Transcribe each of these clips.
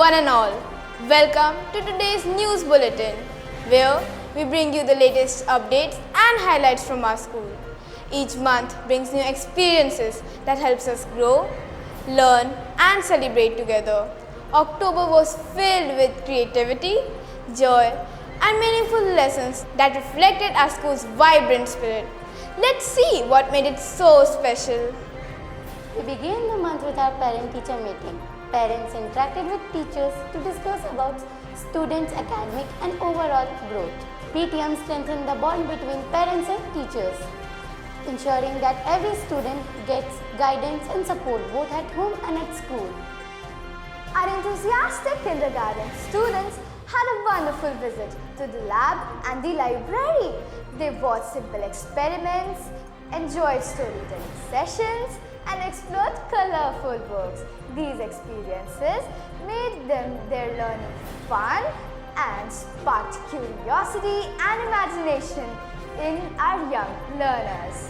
one and all. Welcome to today's news bulletin, where we bring you the latest updates and highlights from our school. Each month brings new experiences that helps us grow, learn and celebrate together. October was filled with creativity, joy and meaningful lessons that reflected our school's vibrant spirit. Let's see what made it so special. We began the month with our parent-teacher meeting. Parents interacted with teachers to discuss about students' academic and overall growth. PTM strengthened the bond between parents and teachers, ensuring that every student gets guidance and support both at home and at school. Our enthusiastic kindergarten students had a wonderful visit to the lab and the library. They watched simple experiments, enjoyed storytelling sessions, and explored colorful books. These experiences made their learning fun and sparked curiosity and imagination in our young learners.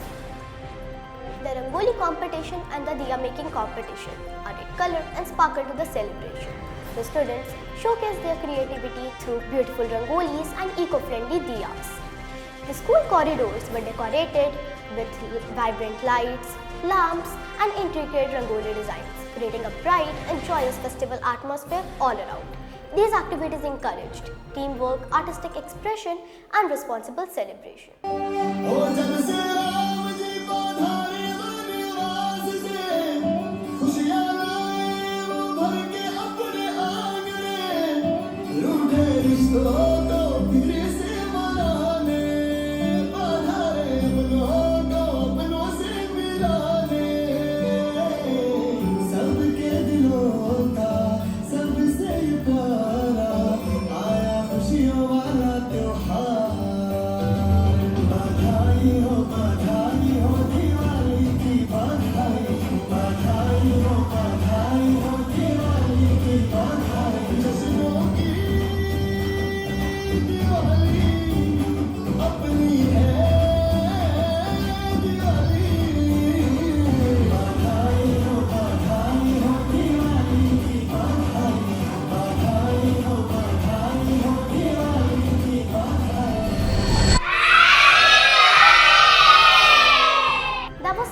The Rangoli competition and the Diya making competition added color and sparkle to the celebration. The students showcased their creativity through beautiful Rangolis and eco-friendly Diyas. The school corridors were decorated with vibrant lights, lamps and intricate Rangoli designs, creating a bright and joyous festival atmosphere all around. These activities encouraged teamwork, artistic expression and responsible celebration.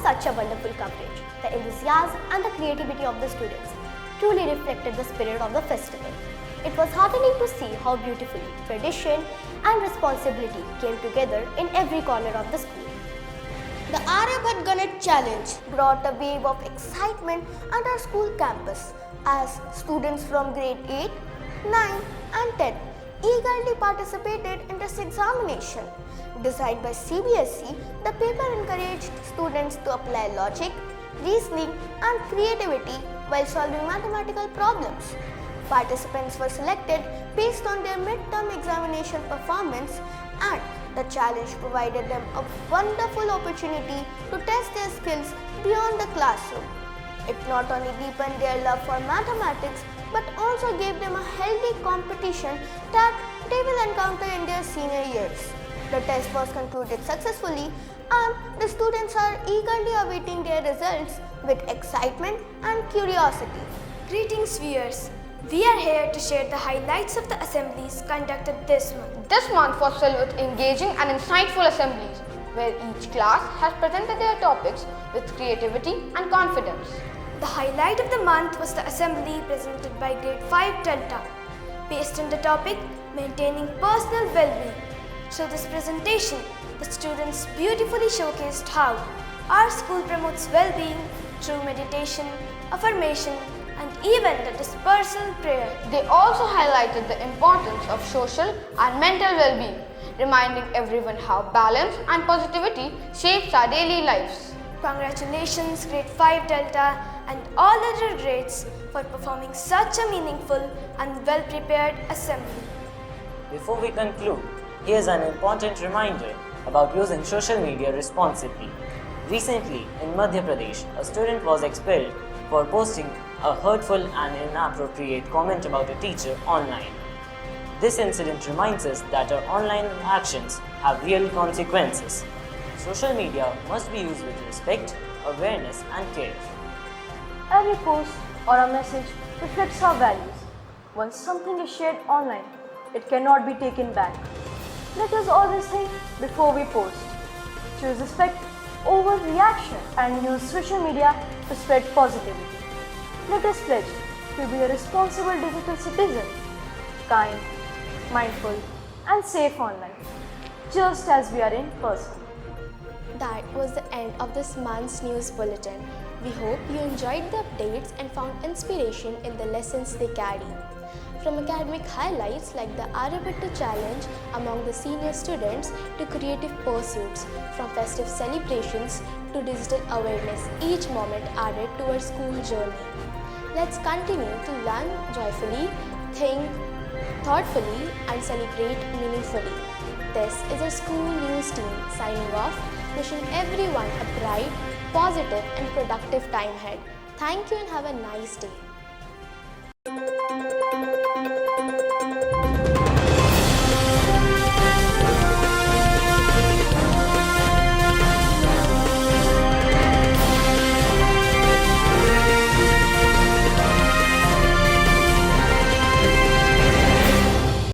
Such a wonderful coverage. The enthusiasm and the creativity of the students truly reflected the spirit of the festival. It was heartening to see how beautifully tradition and responsibility came together in every corner of the school. The Aryabhat Ganit Challenge brought a wave of excitement at our school campus as students from grade 8, 9 and 10 eagerly participated in this examination. Designed by CBSE, the paper encouraged students to apply logic, reasoning and creativity while solving mathematical problems. Participants were selected based on their midterm examination performance, and the challenge provided them a wonderful opportunity to test their skills beyond the classroom. It not only deepened their love for mathematics but also gave them a healthy competition that they will encounter in their senior years. The test was concluded successfully and the students are eagerly awaiting their results with excitement and curiosity. Greetings viewers, we are here to share the highlights of the assemblies conducted this month. This month was filled with engaging and insightful assemblies, where each class has presented their topics with creativity and confidence. The highlight of the month was the assembly presented by Grade 5 Delta, based on the topic Maintaining Personal Well-being. Through this presentation, the students beautifully showcased how our school promotes well-being through meditation, affirmation, and even the dispersal prayer. They also highlighted the importance of social and mental well-being, reminding everyone how balance and positivity shapes our daily lives. Congratulations Grade 5 Delta and all other grades for performing such a meaningful and well-prepared assembly. Before we conclude, here's an important reminder about using social media responsibly. Recently, in Madhya Pradesh, a student was expelled for posting a hurtful and inappropriate comment about a teacher online. This incident reminds us that our online actions have real consequences. Social media must be used with respect, awareness and care. Every post or a message reflects our values. Once something is shared online, it cannot be taken back. Let us always think before we post. Choose respect over reaction and use social media to spread positivity. Let us pledge to be a responsible digital citizen, kind, mindful, and safe online, just as we are in person. That was the end of this month's news bulletin. We hope you enjoyed the updates and found inspiration in the lessons they carry. From academic highlights like the Aryabhatta Challenge among the senior students to creative pursuits, from festive celebrations to digital awareness, each moment added to our school journey. Let's continue to learn joyfully, think thoughtfully, and celebrate meaningfully. This is our school news team signing off, wishing everyone a bright, positive, and productive time ahead. Thank you and have a nice day.